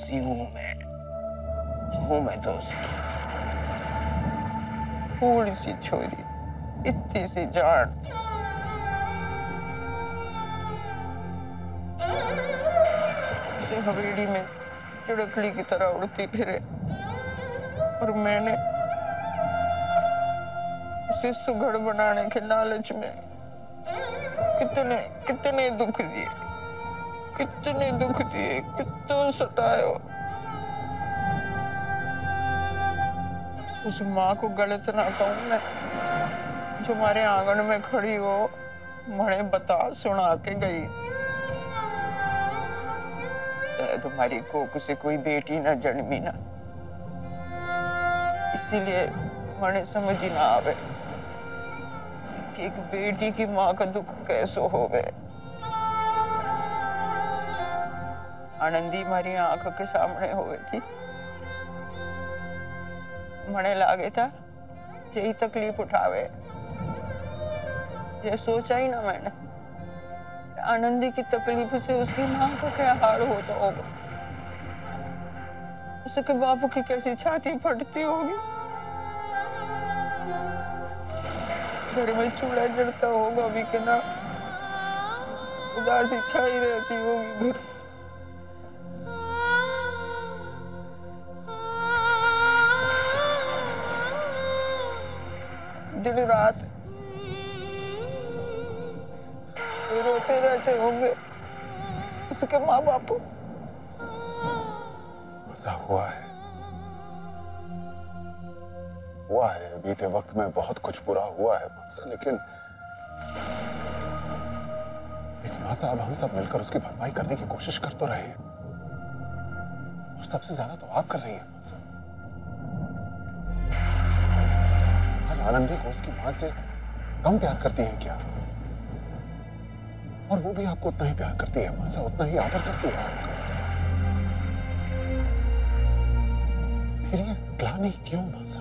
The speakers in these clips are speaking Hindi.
दोषी हूँ मैं दोषी। थोड़ी सी छोरी, इतनी सी जान, इसे हवेली में चिड़कली की तरह उड़ती फिरे और मैंने उसे सुघड़ बनाने के लालच में कितने कितने दुख दिए, कितना सताया। उस माँ को गलत ना कहूं मैं, जो हमारे आंगन में खड़ी हो मणे बता सुना के गई। शायद तुम्हारी कोख से कोई बेटी न जन्मी ना, इसीलिए मणे समझ ही ना आवे कि एक बेटी की माँ का दुख कैसो होवे। आनंदी हमारी आंख के सामने होवे थी, मणे लागे था यही तकलीफ उठावे। ये सोचा ही ना मैंने, आनंदी की तकलीफ से उसकी माँ का क्या हाल होता होगा, उसके बापू की कैसी छाती फटती होगी, घर में चूल्हा जलता होगा भी कि ना, उदासी छाई रहती होगी घर। दिन रात रोते रहते होंगे उसके माँ बापू। ऐसा हुआ है बीते वक्त में बहुत कुछ बुरा हुआ है मासा, लेकिन मासा अब हम सब मिलकर उसकी भरपाई करने की कोशिश कर तो रहे हैं, और सबसे ज्यादा तो आप कर रही हैं मासा। आज आनंदी को उसकी मां से कम प्यार करती हैं क्या? और वो भी आपको उतना ही प्यार करती है मासा, उतना ही आदर करती है आपका। फिर ये ग्लानि क्यों मासा?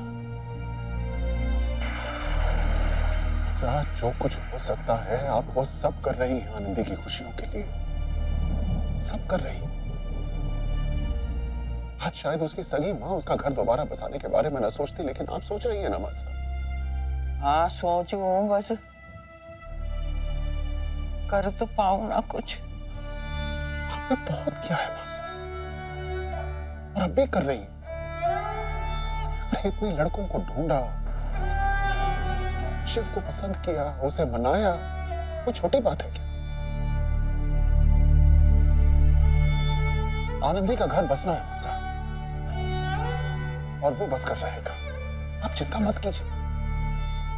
मासा, जो कुछ हो सकता है आप वो सब कर रही हैं आनंदी की खुशियों के लिए, सब कर रही हैं। आज शायद उसकी सगी माँ उसका घर दोबारा बसाने के बारे में ना सोचती, लेकिन आप सोच रही हैं ना मासा? हाँ सोचू, बस कर तो पाऊं ना कुछ। आपने बहुत किया है मासा, और अब भी कर रही हैं। अरे इतने लड़कों को ढूंढा, शिव को पसंद किया, उसे मनाया, कोई छोटी बात है क्या? आनंदी का घर बसना है मासा, और वो बस कर रहेगा, आप चिंता मत कीजिए।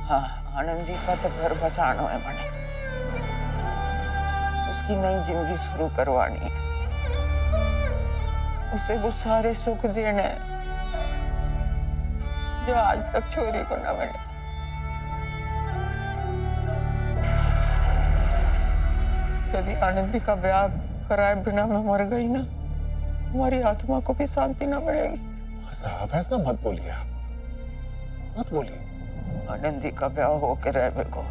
हाँ, आनंदी का तो घर बसाना है मने, उसकी नई जिंदगी शुरू करवानी है, उसे वो सारे सुख देने हैं जो आज तक छोरी को न मिले। यदि आनंदी का ब्याह कराए बिना मैं मर गई ना, हमारी आत्मा को भी शांति न मिलेगी। साहब ऐसा मत बोलिए, आप मत बोलिए। आनंदी का ब्याह होके रहे को,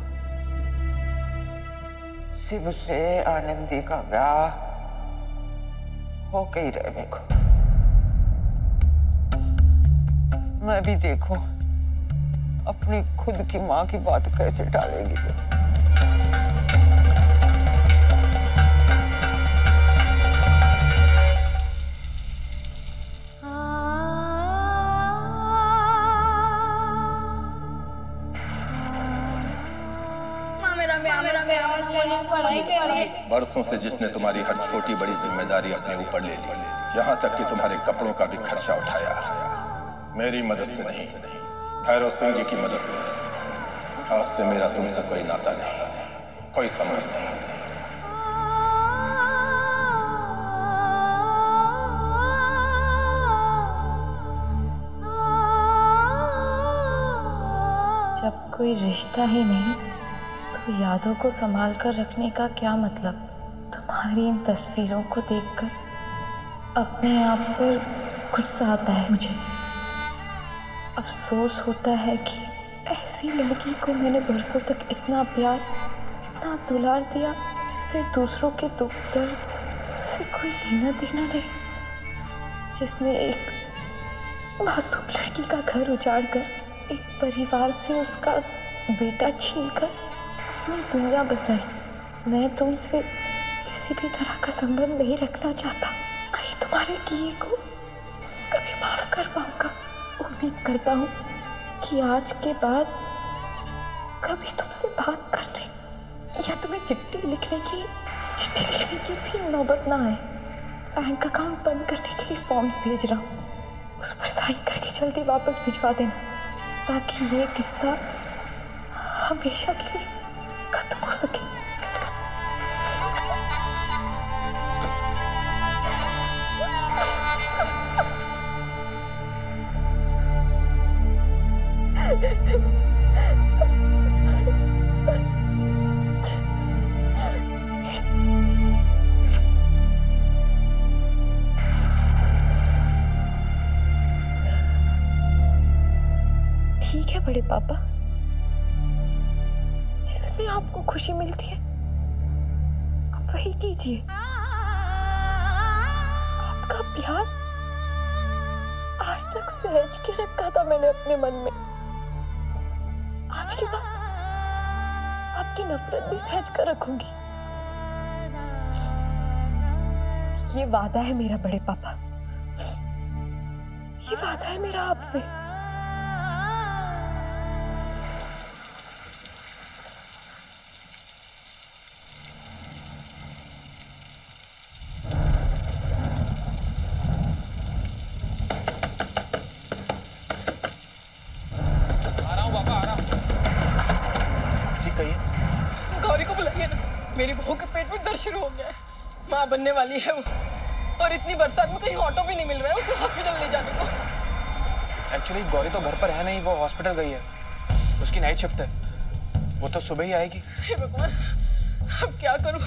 शिव से आनंदी का ब्याह होके ही रहे को। मैं भी देखूं अपनी खुद की माँ की बात कैसे टालेगी। बरसों से जिसने तुम्हारी हर छोटी बड़ी जिम्मेदारी अपने ऊपर ले ली, यहाँ तक कि तुम्हारे कपड़ों का भी खर्चा उठाया, मेरी मदद से नहीं, भैरव सिंह जी की मदद से। आज से मेरा तुमसे कोई नाता नहीं, कोई संबंध नहीं। जब कोई रिश्ता ही नहीं तो यादों को संभाल कर रखने का क्या मतलब? तुम्हारी इन तस्वीरों को देखकर अपने आप पर गुस्सा आता है मुझे। अफसोस होता है कि ऐसी लड़की को मैंने बरसों तक इतना प्यार, इतना दुलार दिया, जिससे दूसरों के दुख दर्द से कोई लेना देना नहीं। जिसने एक मासूम लड़की का घर उजाड़कर, एक परिवार से उसका बेटा छीनकर अपनी दुनिया बसाई। मैं तुमसे किसी भी तरह का संबंध नहीं रखना चाहता। मैं तुम्हारे किए को कभी माफ कर पाऊंगा। उम्मीद करता हूँ कि आज के बाद कभी तुमसे बात करने या तुम्हें चिट्ठी लिखने की भी नौबत ना आए। बैंक अकाउंट बंद करने के लिए फॉर्म्स भेज रहा हूँ, उस पर साइन करके जल्दी वापस भिजवा देना, ताकि ये किस्सा हमेशा के लिए खत्म हो सके। ठीक है बड़े पापा, जिसमें आपको खुशी मिलती है आप वही कीजिए। आपका प्यार आज तक सहज के रखा था मैंने अपने मन में, आज के बाद आपकी नफरत भी सहज कर रखूंगी। ये वादा है मेरा बड़े पापा, ये वादा है मेरा आपसे। गौरी को बुलाइए ना, मेरी बहू के पेट में दर्द शुरू हो गया है, माँ बनने वाली है वो, और इतनी बरसात में कहीं ऑटो भी नहीं मिल रहा है उसे हॉस्पिटल ले जाने को। एक्चुअली गौरी तो घर पर है नहीं, वो हॉस्पिटल गई है, उसकी नाइट शिफ्ट है, वो तो सुबह ही आएगी। हे भगवान, अब क्या करूँ?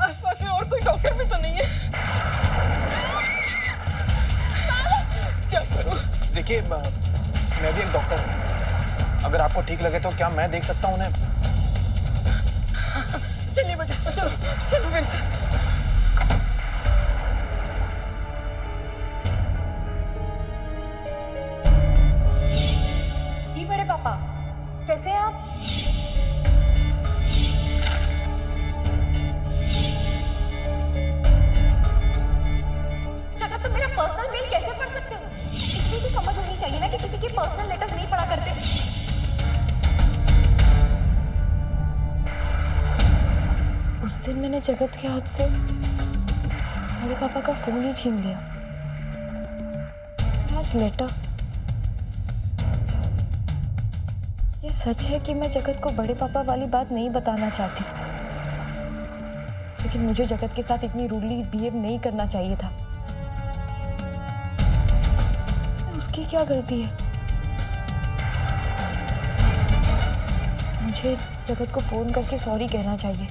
आसपास में और कोई डॉक्टर भी तो नहीं है, क्या करूँ? देखिए मैं भी एक डॉक्टर हूँ, अगर आपको ठीक लगे तो क्या मैं देख सकता हूँ उन्हें? चलिए बेटा, चलो चलो मेरे साथ। जी बड़े पापा, कैसे हैं आप? चाचा तुम मेरा पर्सनल मेल कैसे पढ़ सकते हो? इतनी तो समझ होनी चाहिए ना कि किसी के पर्सनल लेटर्स नहीं पढ़ा करते। उस दिन मैंने जगत के हाथ से बड़े पापा का फोन ही छीन लिया। आज लेटर। ये सच है कि मैं जगत को बड़े पापा वाली बात नहीं बताना चाहती, लेकिन मुझे जगत के साथ इतनी रूडली बिहेव नहीं करना चाहिए था। उसकी क्या गलती है? मुझे जगत को फोन करके सॉरी कहना चाहिए।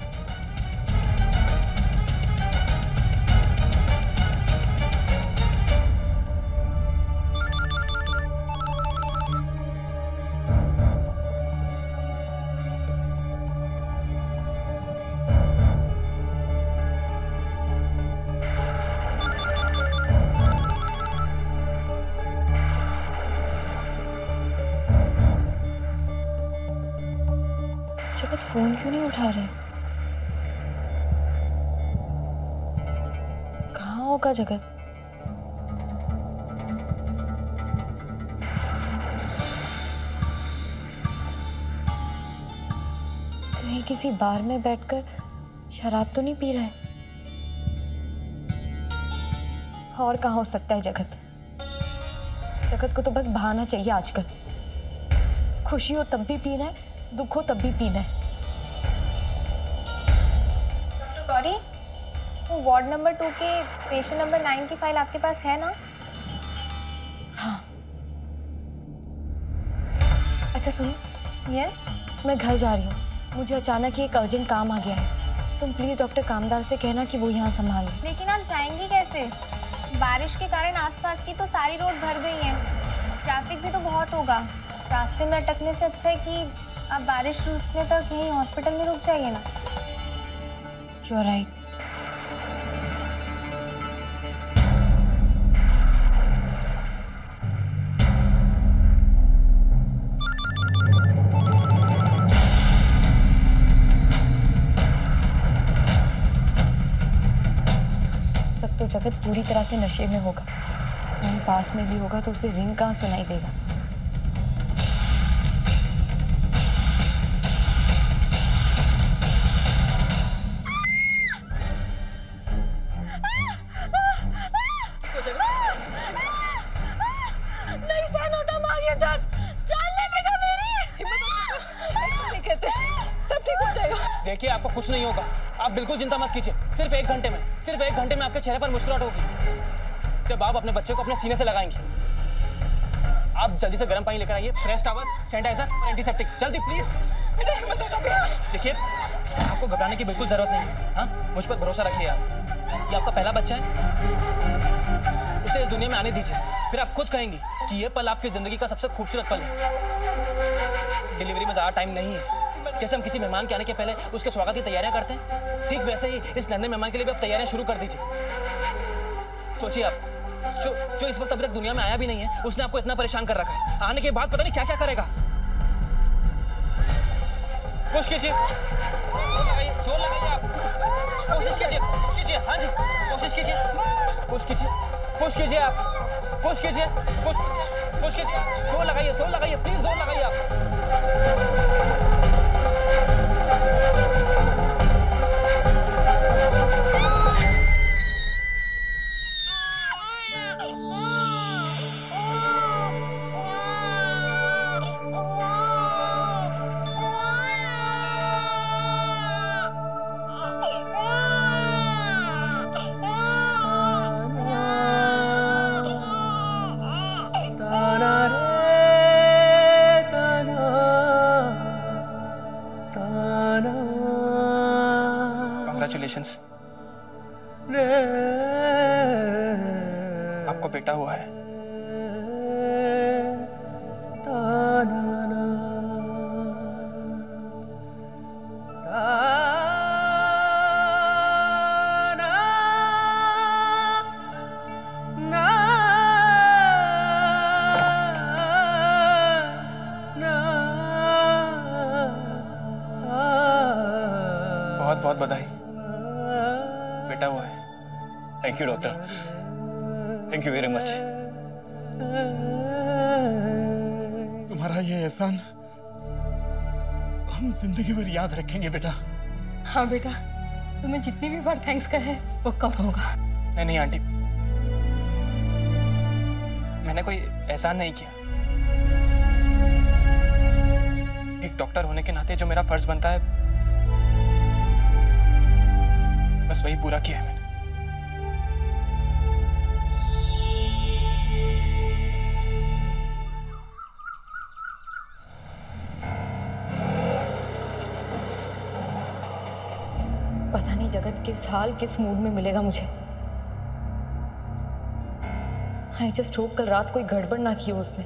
जगत फोन क्यों नहीं उठा रहे? कहाँ होगा जगत? कहीं किसी बार में बैठकर शराब तो नहीं पी रहा है? और कहाँ हो सकता है जगत? जगत को तो बस बहाना चाहिए आजकल। खुशी हो तब भी पीना है, दुख हो तब भी पीना है। डॉक्टर गौरी, वो वार्ड नंबर 2 के पेशेंट नंबर 9 की फाइल आपके पास है ना? हाँ। अच्छा सुनो, यस। मैं घर जा रही हूँ, मुझे अचानक ही एक अर्जेंट काम आ गया है। तुम प्लीज डॉक्टर कामदार से कहना कि वो यहाँ संभाले। लेकिन आप जाएंगी कैसे? बारिश के कारण आसपास की तो सारी रोड भर गई है, ट्रैफिक भी तो बहुत होगा। रास्ते में अटकने से अच्छा है कि आप बारिश रुकने तक यहीं हॉस्पिटल में रुक जाइए ना। You are right. जगत पूरी तरह से नशे में होगा। कहीं पास में भी होगा तो उसे रिंग कहाँ सुनाई देगा। नहीं सहन होता माँ, ये दर्द जान ले लेगा मेरी। हिम्मत कहते सब ठीक हो जाएगा। देखिए आपको कुछ नहीं होगा, आप बिल्कुल चिंता मत कीजिए। सिर्फ एक घंटे में आपके चेहरे पर मुस्कुराहट होगी जब आप अपने बच्चे को अपने सीने से लगाएंगे। आप जल्दी से गर्म पानी लेकर आइए, फ्रेश टॉवल, सैनिटाइजर और एंटीसेप्टिक, जल्दी प्लीज। देखिए आपको घबराने की बिल्कुल जरूरत नहीं है। हाँ, मुझ पर भरोसा रखिए आप। ये आपका पहला बच्चा है, उसे इस दुनिया में आने दीजिए, फिर आप खुद कहेंगी कि ये पल आपकी जिंदगी का सबसे खूबसूरत पल है। डिलीवरी में ज्यादा टाइम नहीं है। जैसे हम किसी मेहमान के आने के पहले उसके स्वागत की तैयारियां करते हैं, ठीक वैसे ही इस नन्हे मेहमान के लिए भी आप तैयारियां शुरू कर दीजिए। सोचिए आप, जो इस वक्त अभी तक दुनिया में आया भी नहीं है, उसने आपको इतना परेशान कर रखा है। आने के बाद पता नहीं क्या क्या करेगा। पुश कीजिए, जोर लगाइए आप, कोशिश कीजिए, हाँ जी, कोशिश कीजिए, पुश कीजिए आप, पुश कीजिए, जोर लगाइए, प्लीज जोर लगाइए आप। Congratulations. आपको बेटा हुआ है। बहुत बहुत बधाई, बेटा हुआ है। Thank you doctor, thank you very much. तुम्हारा ये एहसान हम जिंदगी भर याद रखेंगे बेटा। हाँ बेटा, तुम्हें जितनी भी बार थैंक्स कहे वो कम होगा। नहीं आंटी, मैंने कोई एहसान नहीं किया। एक डॉक्टर होने के नाते जो मेरा फर्ज बनता है, बस वही पूरा किया है मैंने। पता नहीं जगत किस हाल किस मूड में मिलेगा मुझे। आई जस्ट होप कल रात कोई गड़बड़ ना की हो उसने।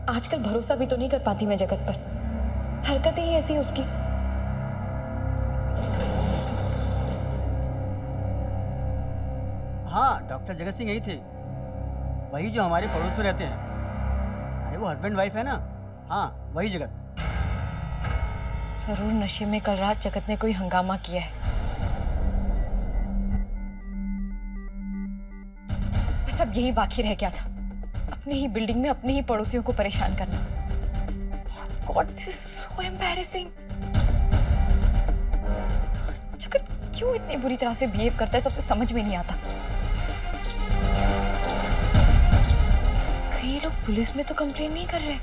आजकल भरोसा भी तो नहीं कर पाती मैं जगत पर, हरकतें ही ऐसी उसकी। हाँ, डॉक्टर जगत सिंह यही थे, वही जो हमारे पड़ोस में रहते हैं। अरे वो हस्बैंड वाइफ है ना। हाँ, वही जगत। जरूर नशे में कल रात जगत ने कोई हंगामा किया है। बस अब यही बाकी रह गया था, अपनी ही बिल्डिंग में अपने ही पड़ोसियों को परेशान करना। God, this is so embarrassing. जगत क्यों इतनी बुरी तरह से बिहेव करता है, सबसे समझ में नहीं आता। कई लोग पुलिस में तो कंप्लेन नहीं कर रहे।